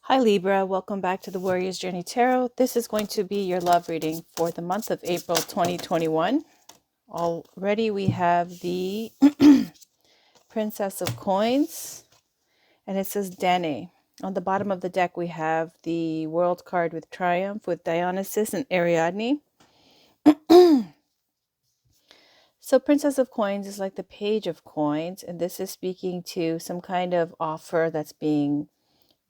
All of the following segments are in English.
Hi Libra, welcome back to the Warrior's Journey Tarot. This is going to be your love reading for the month of April 2021. Already we have the Princess of Coins and it says Danae. On the bottom of the deck we have the World card with Triumph with Dionysus and Ariadne. So Princess of Coins is like the Page of Coins, and this is speaking to some kind of offer that's being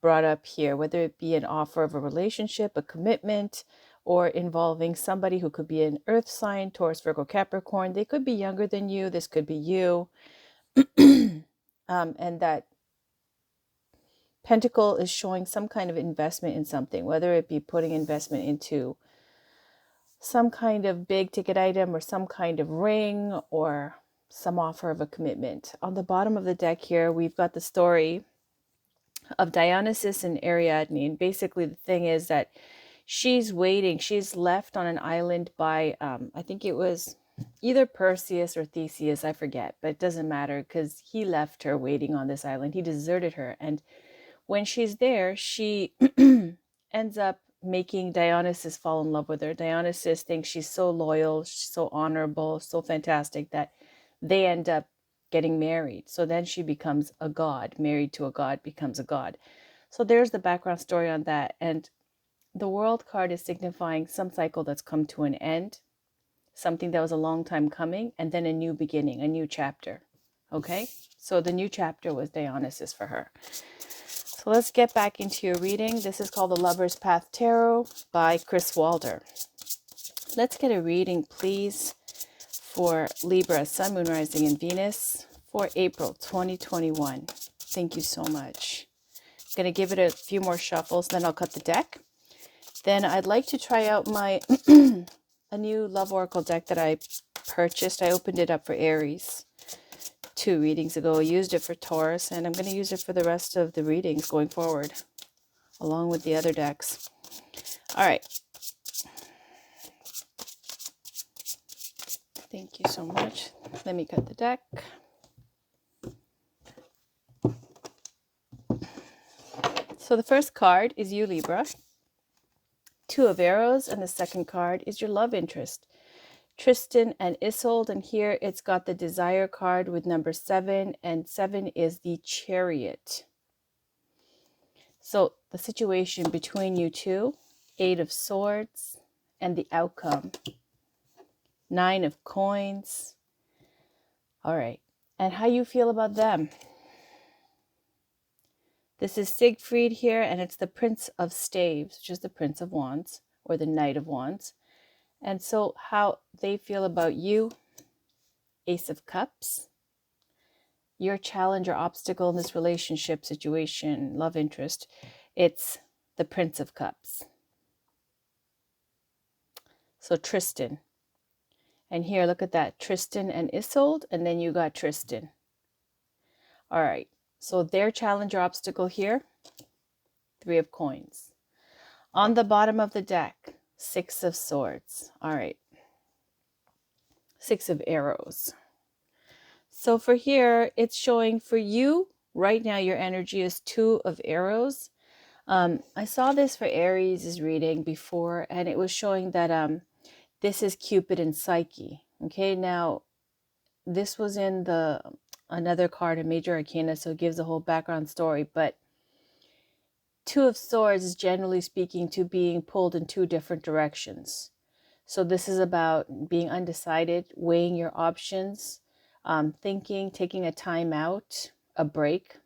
brought up here, whether it be an offer of a relationship, a commitment, or involving somebody who could be an earth sign, Taurus, Virgo, Capricorn. They could be younger than you. This could be you. And that Pentacle is showing some kind of investment in something, whether it be putting investment into some kind of big ticket item or some kind of ring or some offer of a commitment. On the bottom of the deck here, we've got the story of Dionysus and Ariadne. And basically the thing is that she's waiting. She's left on an island by, I think it was either Perseus or Theseus, I forget, but it doesn't matter because he left her waiting on this island. He deserted her. And when she's there, she ends up making Dionysus fall in love with her. Dionysus thinks she's so loyal, she's so honorable, so fantastic that they end up getting married. So then she becomes a god. Married to a god becomes a god. So there's the background story on that. And the World card is signifying some cycle that's come to an end, something that was a long time coming, and then a new beginning, a new chapter. Okay, so the new chapter was Dionysus for her. So let's get back into your reading. This is called The Lover's Path Tarot by Chris Walder. Let's get a reading, please, for Libra, Sun, Moon, Rising, and Venus for April 2021. Thank you so much. I'm going to give it a few more shuffles, then I'll cut the deck. Then I'd like to try out my a new Love Oracle deck that I purchased. I opened it up for Aries 2 readings ago. I used it for Taurus, and I'm going to use it for the rest of the readings going forward, along with the other decks. All right. Thank you so much. Let me cut the deck. So the first card is you, Libra. 2 of Arrows, and the second card is your love interest, Tristan and Isolde, and here it's got the Desire card with number 7, and 7 is the Chariot. So the situation between you two, 8 of Swords, and the outcome, 9 of Coins. All right, and how you feel about them? This is Siegfried here, and it's the Prince of Staves, which is the Prince of Wands, or the Knight of Wands. And so how they feel about you, Ace of Cups, your challenge or obstacle in this relationship situation, love interest, it's the Prince of Cups. So Tristan. And here, look at that, Tristan and Isolde, and then you got Tristan. All right, so their challenge or obstacle here, 3 of Coins. On the bottom of the deck, 6 of Swords. All right, 6 of Arrows. So for here, it's showing for you, right now your energy is 2 of Arrows. I saw this for Aries' reading before, and it was showing that this is Cupid and Psyche. Okay, now this was in another card, a Major Arcana, so it gives the whole background story, but 2 of Swords is generally speaking to being pulled in 2 different directions. So this is about being undecided, weighing your options, thinking, taking a time out, a break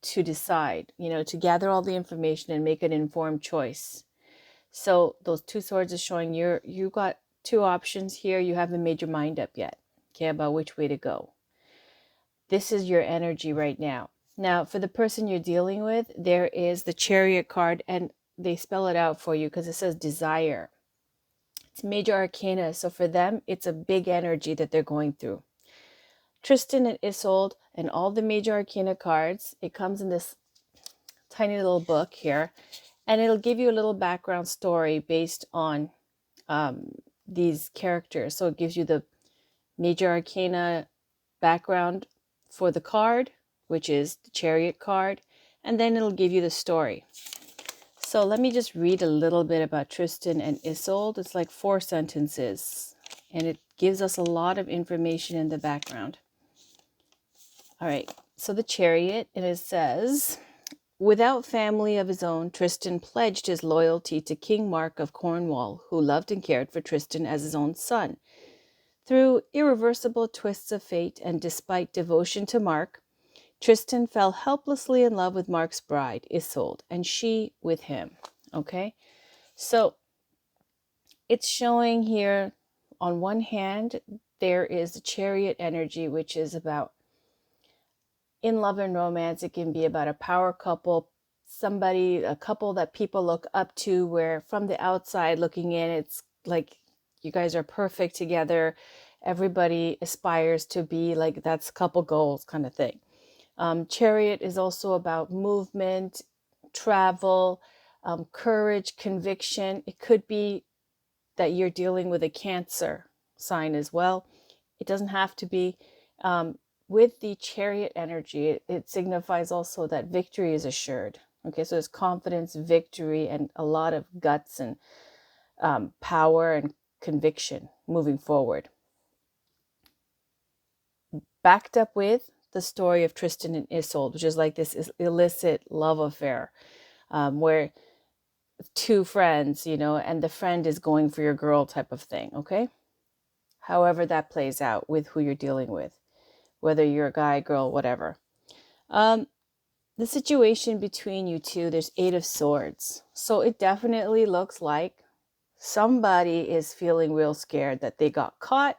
to decide, to gather all the information and make an informed choice. So those 2 swords is showing you got 2 options here. You haven't made your mind up yet, okay, about which way to go. This is your energy right now. Now, for the person you're dealing with, there is the Chariot card, and they spell it out for you because it says desire. It's Major Arcana, so for them, it's a big energy that they're going through. Tristan and Isolde and all the Major Arcana cards, it comes in this tiny little book here, and it'll give you a little background story based on these characters. So it gives you the Major Arcana background for the card, which is the Chariot card, and then it'll give you the story. So let me just read a little bit about Tristan and Isolde. It's like 4 sentences, and it gives us a lot of information in the background. All right, so the Chariot, and it says, without family of his own, Tristan pledged his loyalty to King Mark of Cornwall, who loved and cared for Tristan as his own son. Through irreversible twists of fate and despite devotion to Mark, Tristan fell helplessly in love with Mark's bride, Isolde, and she with him. Okay, so it's showing here, on one hand, there is the Chariot energy, which is about, in love and romance, it can be about a power couple, a couple that people look up to, where from the outside looking in, it's like you guys are perfect together. Everybody aspires to be like, that's couple goals kind of thing. Chariot is also about movement, travel, courage, conviction. It could be that you're dealing with a Cancer sign as well. It doesn't have to be. With the Chariot energy, it signifies also that victory is assured. Okay, so there's confidence, victory, and a lot of guts and power and conviction moving forward. Backed up with the story of Tristan and Isolde, which is like this illicit love affair, where 2 friends, and the friend is going for your girl type of thing, okay? However that plays out with who you're dealing with, whether you're a guy, girl, whatever. The situation between you two, there's 8 of Swords. So it definitely looks like somebody is feeling real scared that they got caught,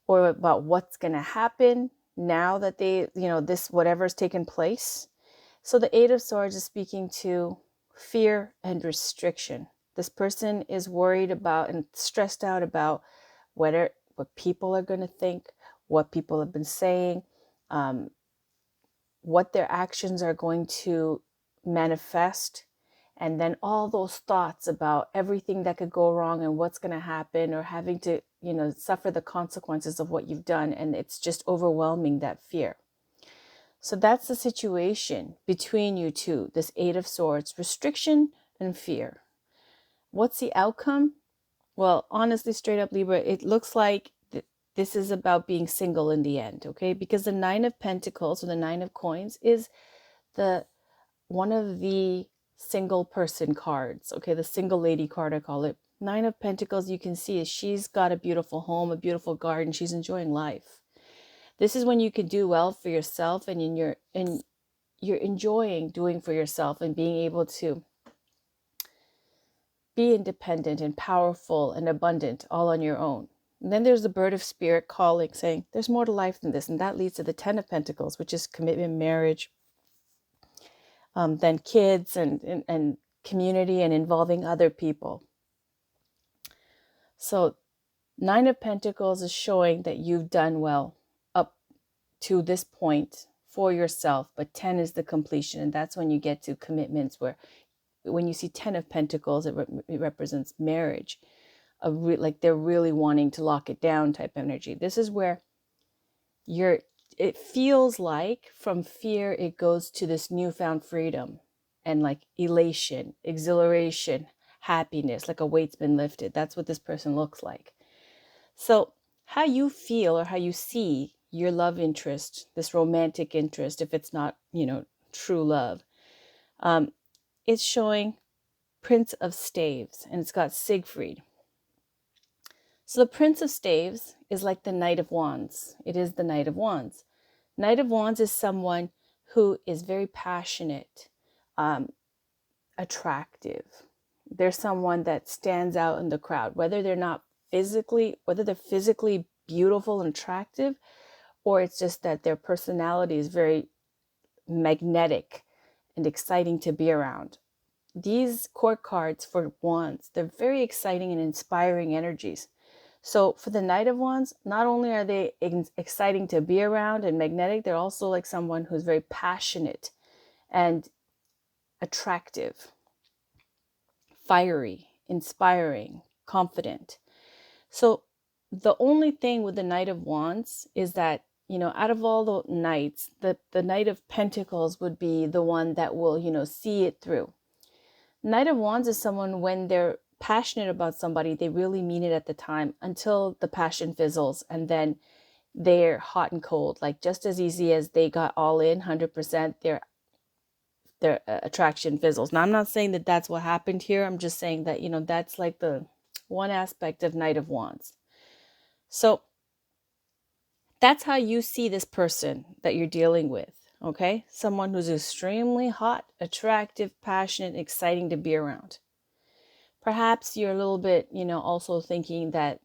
or about what's going to happen now that they, this whatever's taken place. So the 8 of Swords is speaking to fear and restriction. This person is worried about and stressed out about what people are going to think, what people have been saying, what their actions are going to manifest, and then all those thoughts about everything that could go wrong and what's going to happen, or having to, suffer the consequences of what you've done. And it's just overwhelming, that fear. So that's the situation between you two, this 8 of Swords, restriction and fear. What's the outcome? Well, honestly, straight up, Libra, it looks like this is about being single in the end, okay? Because the 9 of Pentacles, or the 9 of Coins, is one of the single person cards, okay? The single lady card, I call it. 9 of Pentacles, you can see, is she's got a beautiful home, a beautiful garden. She's enjoying life. This is when you can do well for yourself, and you're enjoying doing for yourself and being able to be independent and powerful and abundant all on your own. And then there's the Bird of Spirit calling, saying there's more to life than this. And that leads to the 10 of Pentacles, which is commitment, marriage, then kids and community, and involving other people. So 9 of Pentacles is showing that you've done well up to this point for yourself, but 10 is the completion, and that's when you get to commitments, where when you see 10 of Pentacles, it represents marriage, like they're really wanting to lock it down type energy. This is where it feels like from fear it goes to this newfound freedom and like elation, exhilaration, happiness, like a weight's been lifted. That's what this person looks like. So how you feel, or how you see your love interest, this romantic interest, if it's not, true love, it's showing Prince of Staves, and it's got Siegfried. So the Prince of Staves is like the Knight of Wands. It is the Knight of Wands. Knight of Wands is someone who is very passionate, attractive. They're someone that stands out in the crowd, whether they're physically beautiful and attractive, or it's just that their personality is very magnetic and exciting to be around. These court cards for Wands, they're very exciting and inspiring energies. So for the Knight of Wands, not only are they exciting to be around and magnetic, they're also like someone who's very passionate and attractive, fiery, inspiring, confident. So the only thing with the Knight of Wands is that out of all the knights, the Knight of Pentacles would be the one that will, see it through. Knight of Wands is someone, when they're passionate about somebody, they really mean it at the time until the passion fizzles, and then they're hot and cold. Like, just as easy as they got all in 100%, their attraction fizzles. Now, I'm not saying that that's what happened here. I'm just saying that, that's like the one aspect of Knight of Wands. So that's how you see this person that you're dealing with, okay? Someone who's extremely hot, attractive, passionate, exciting to be around. Perhaps you're a little bit, also thinking that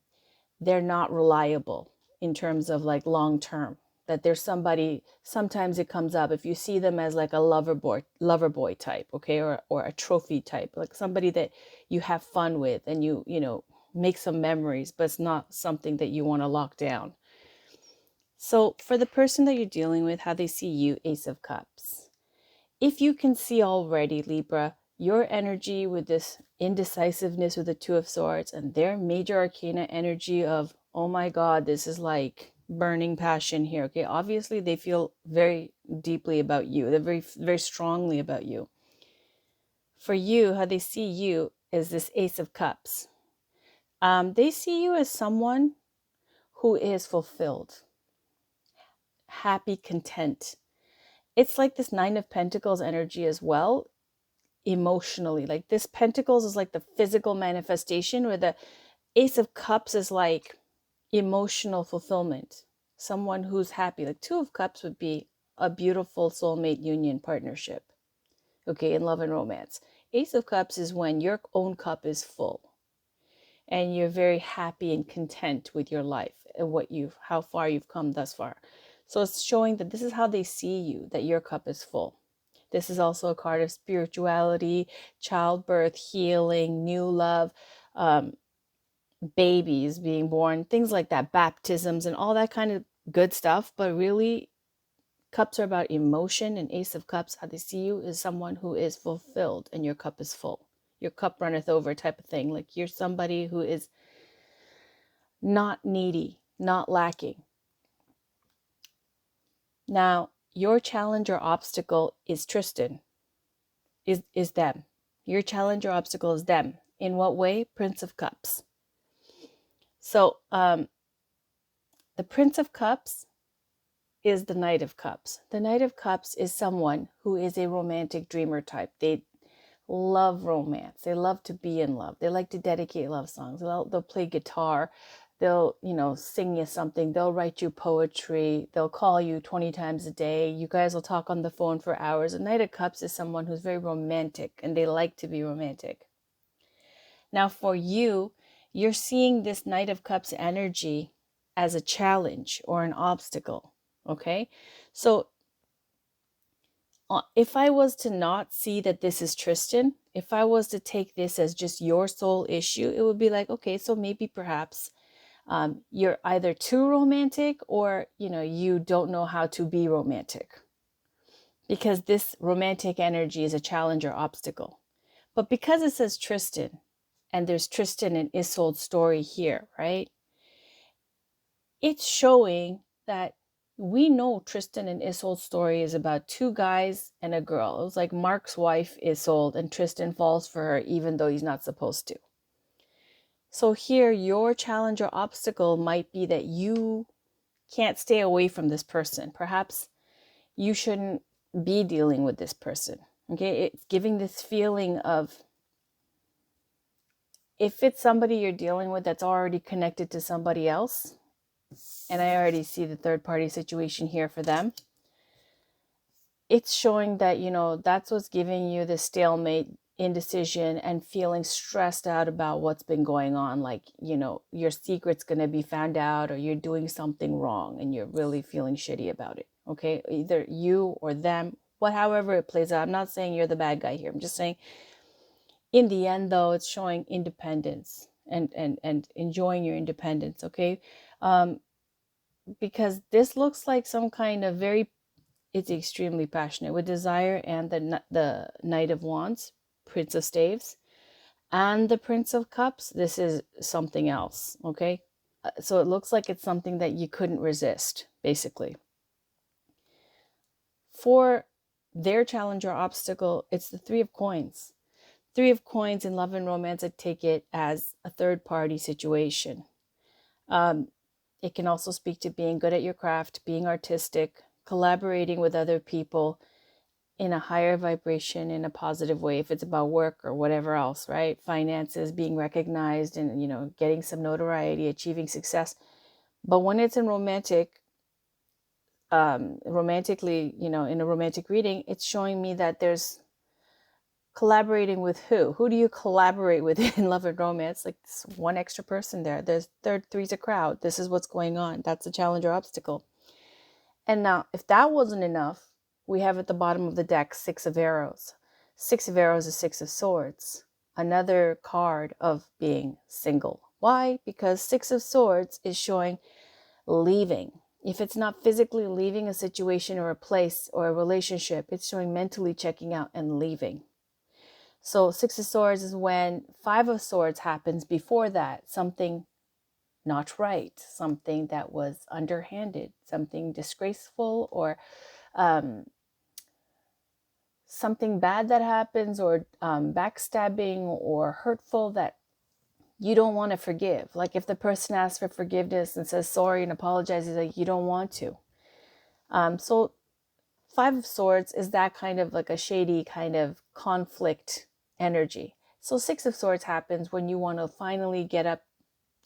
they're not reliable in terms of like long term, that there's somebody, sometimes it comes up if you see them as like a lover boy type, okay, or a trophy type, like somebody that you have fun with and you make some memories, but it's not something that you want to lock down. So for the person that you're dealing with, how they see you, Ace of Cups. If you can see already, Libra, your energy with this indecisiveness with the Two of Swords and their major arcana energy of, oh my God, this is like burning passion here. Okay, obviously they feel very deeply about you. They're very, very strongly about you. For you, how they see you is this Ace of Cups. They see you as someone who is fulfilled, happy, content. It's like this Nine of Pentacles energy as well, emotionally. Like this Pentacles is like the physical manifestation, where the Ace of Cups is like emotional fulfillment. Someone who's happy. Like Two of Cups would be a beautiful soulmate union partnership, okay, in love and romance. Ace of Cups is when your own cup is full and you're very happy and content with your life and how far you've come thus far. So it's showing that this is how they see you, that your cup is full. This is also a card of spirituality, childbirth, healing, new love, babies being born, things like that, baptisms and all that kind of good stuff. But really, cups are about emotion, and Ace of Cups, how they see you, is someone who is fulfilled and your cup is full. Your cup runneth over type of thing. Like you're somebody who is not needy, not lacking. Now, your challenge or obstacle is Tristan, is them. Your challenge or obstacle is them. In what way? Prince of Cups. So the Prince of Cups is the Knight of Cups. The Knight of Cups is someone who is a romantic dreamer type. They love romance. They love to be in love. They like to dedicate love songs. They'll play guitar. They'll, sing you something. They'll write you poetry. They'll call you 20 times a day. You guys will talk on the phone for hours. A Knight of Cups is someone who's very romantic, and they like to be romantic. Now for you, you're seeing this Knight of Cups energy as a challenge or an obstacle, okay? So if I was to not see that this is Tristan, if I was to take this as just your soul issue, it would be like, okay, so maybe perhaps you're either too romantic or, you don't know how to be romantic, because this romantic energy is a challenge or obstacle. But because it says Tristan, and there's Tristan and Isolde's story here, right? It's showing that we know Tristan and Isolde's story is about two guys and a girl. It was like Mark's wife, Isolde, and Tristan falls for her even though he's not supposed to. So here, your challenge or obstacle might be that you can't stay away from this person. Perhaps you shouldn't be dealing with this person, okay? It's giving this feeling of, if it's somebody you're dealing with that's already connected to somebody else, and I already see the third party situation here for them, it's showing that, that's what's giving you the stalemate, indecision, and feeling stressed out about what's been going on. Like, your secret's going to be found out, or you're doing something wrong and you're really feeling shitty about it. Okay. Either you or them, however it plays out. I'm not saying you're the bad guy here. I'm just saying, in the end, though, it's showing independence and enjoying your independence. Okay. Because this looks like some kind of it's extremely passionate with desire, and the Knight of Wands, Prince of Staves, and the Prince of Cups. This is something else, okay? So it looks like it's something that you couldn't resist, basically. For their challenge or obstacle, it's the Three of Coins. Three of Coins in love and romance, I take it as a third party situation. It can also speak to being good at your craft, being artistic, collaborating with other people in a higher vibration in a positive way, if it's about work or whatever else, right? Finances, being recognized and, getting some notoriety, achieving success. But when it's in romantically, in a romantic reading, it's showing me that there's collaborating with who? Who do you collaborate with in love and romance? Like one extra person there. Three's a crowd. This is what's going on. That's a challenge or obstacle. And now, if that wasn't enough, we have at the bottom of the deck, Six of Arrows. Six of Arrows is Six of Swords. Another card of being single. Why? Because Six of Swords is showing leaving. If it's not physically leaving a situation or a place or a relationship, it's showing mentally checking out and leaving. So Six of Swords is when Five of Swords happens before that. Something not right, something that was underhanded, something disgraceful, or something bad that happens, or backstabbing or hurtful that you don't want to forgive. Like if the person asks for forgiveness and says sorry and apologizes, like you don't want to. So Five of Swords is that kind of like a shady kind of conflict energy. So Six of Swords happens when you want to finally get up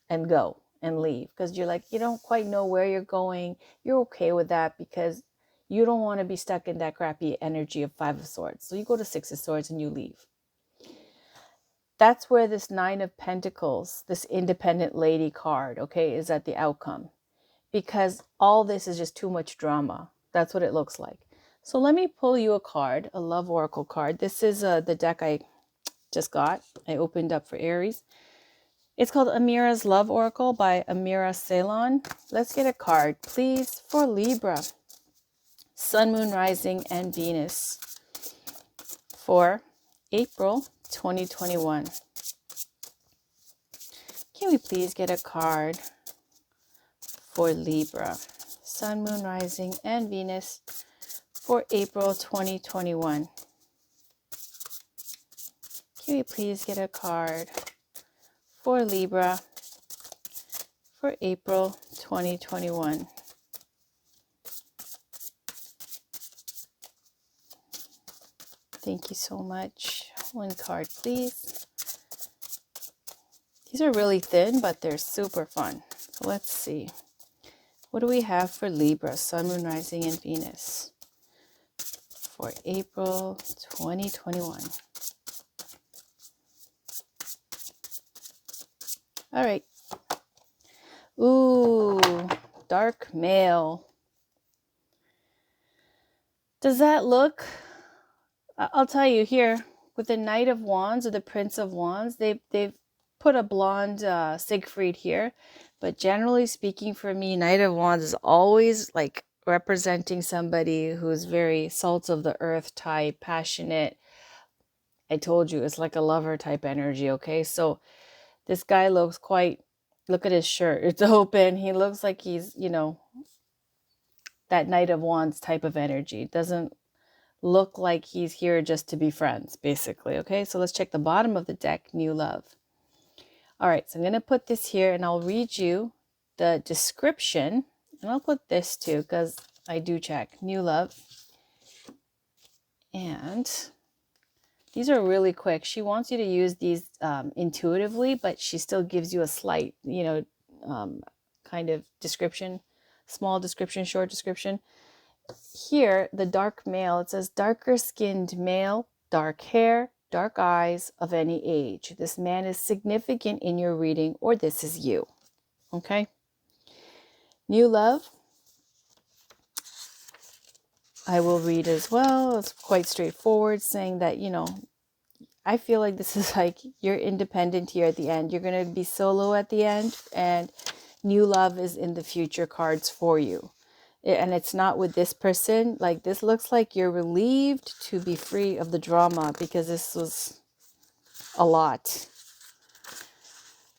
and go and leave, because you're like, you don't quite know where you're going. You're okay with that because you don't want to be stuck in that crappy energy of Five of Swords. So you go to Six of Swords and you leave. That's where this Nine of Pentacles, this independent lady card, okay, is at the outcome, because all this is just too much drama. That's what it looks like. So let me pull you a card, a love oracle card. This is the deck I just got. I opened up for Aries. It's called Amira's Love Oracle by Amira Ceylon. Let's get a card, please, for Libra. Sun, Moon, Rising, and Venus for April 2021. Can we please get a card for Libra? Sun, Moon, Rising, and Venus for April 2021. Can we please get a card for Libra for April 2021? Thank you so much. One card, please. These are really thin, but they're super fun. So let's see. What do we have for Libra, Sun, Moon, Rising, and Venus for April 2021? All right. Ooh, dark male. Does that look... I'll tell you here, with the Knight of Wands or the Prince of Wands, they've put a blonde Siegfried here. But generally speaking, for me, Knight of Wands is always like representing somebody who's very salt of the earth type, passionate. I told you, it's like a lover type energy, okay? So this guy looks quite... Look at his shirt. It's open. He looks like he's, that Knight of Wands type of energy. It doesn't look like he's here just to be friends, basically. Okay, so let's check the bottom of the deck, New Love. All right, so I'm going to put this here and I'll read you the description. And I'll put this too because I do check New Love. And these are really quick. She wants you to use these intuitively, but she still gives you a slight, kind of description, small description, short description. Here, the dark male, it says darker skinned male, dark hair, dark eyes, of any age. This man is significant in your reading, or this is you. Okay? New Love, I will read as well. It's quite straightforward, saying that, I feel like this is like you're independent here at the end. You're going to be solo at the end, and new love is in the future cards for you. And it's not with this person. Like, this looks like you're relieved to be free of the drama, because this was a lot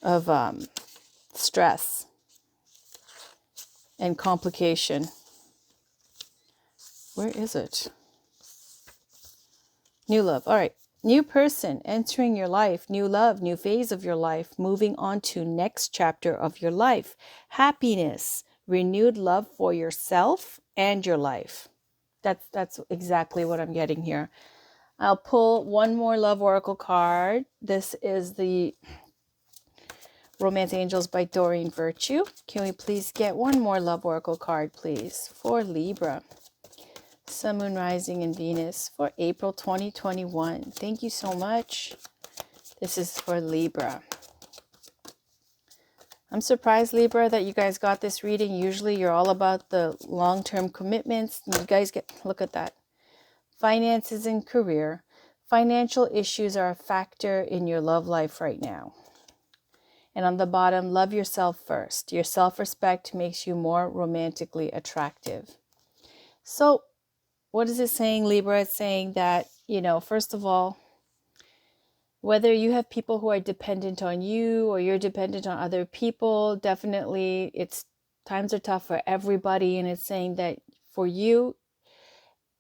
of stress. and complication. Where is it? New love. All right. New person entering your life, new love, new phase of your life, moving on to next chapter of your life. Happiness, renewed love for yourself and your life. That's exactly what I'm getting here. I'll pull one more love oracle card. This is the Romance Angels by Doreen Virtue. Can we please get one more love oracle card, please, for Libra? Sun, Moon, Rising, and Venus for April 2021. Thank you so much. This is for Libra. I'm surprised, Libra, that you guys got this reading. Usually you're all about the long-term commitments. You guys look at that. Finances and career. Financial issues are a factor in your love life right now. And on the bottom, love yourself first. Your self-respect makes you more romantically attractive. So, what is it saying, Libra? It's saying that, first of all, whether you have people who are dependent on you or you're dependent on other people, definitely times are tough for everybody. And it's saying that for you,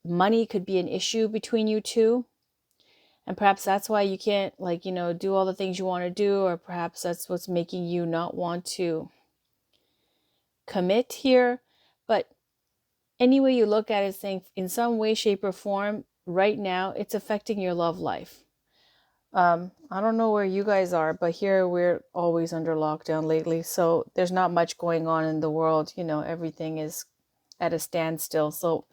money could be an issue between you two. And perhaps that's why you can't do all the things you want to do, or perhaps that's what's making you not want to commit here. But any way you look at it, saying in some way, shape, or form, right now, it's affecting your love life. I don't know where you guys are, but here we're always under lockdown lately. So there's not much going on in the world. Everything is at a standstill. So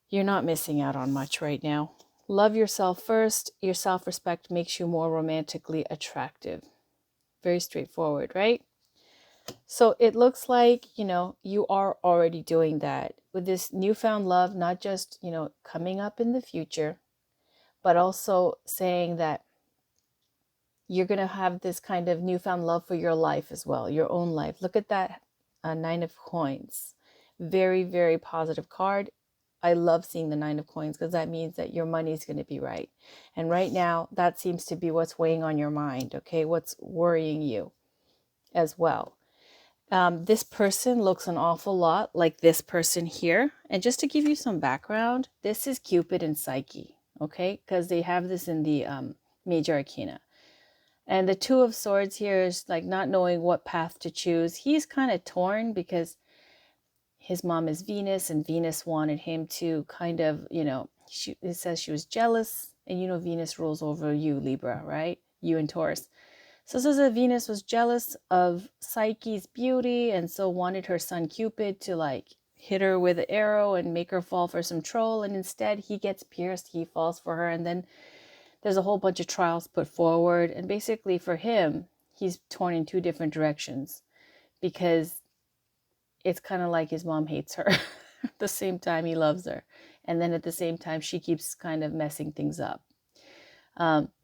you're not missing out on much right now. Love yourself first. Your self-respect makes you more romantically attractive. Very straightforward, right? So it looks like, you are already doing that with this newfound love, not just, coming up in the future, but also saying that you're going to have this kind of newfound love for your life as well, your own life. Look at that Nine of Coins. Very, very positive card. I love seeing the Nine of Coins because that means that your money is going to be right. And right now, that seems to be what's weighing on your mind, okay? What's worrying you as well. This person looks an awful lot like this person here. And just to give you some background, this is Cupid and Psyche, okay? Because they have this in the Major Arcana. And the Two of Swords here is like not knowing what path to choose. He's kind of torn because his mom is Venus, and Venus wanted him to kind of, it says she was jealous. And Venus rules over you, Libra, right? You and Taurus. So it says that Venus was jealous of Psyche's beauty and so wanted her son Cupid to hit her with an arrow and make her fall for some troll. And instead he gets pierced, he falls for her, and then there's a whole bunch of trials put forward. And basically for him, he's torn in two different directions because it's kind of like his mom hates her. At the same time, he loves her. And then at the same time, she keeps kind of messing things up.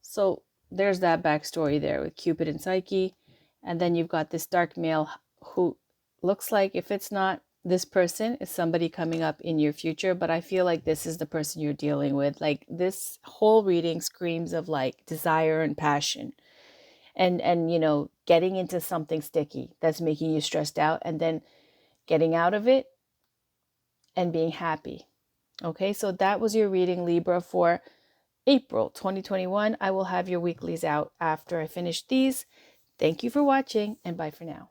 So there's that backstory there with Cupid and Psyche. And then you've got this dark male who looks like, if it's not this person, is somebody coming up in your future. But I feel like this is the person you're dealing with. Like this whole reading screams of desire and passion. And getting into something sticky that's making you stressed out, and then getting out of it and being happy. Okay, so that was your reading, Libra, for April 2021. I will have your weeklies out after I finish these. Thank you for watching, and bye for now.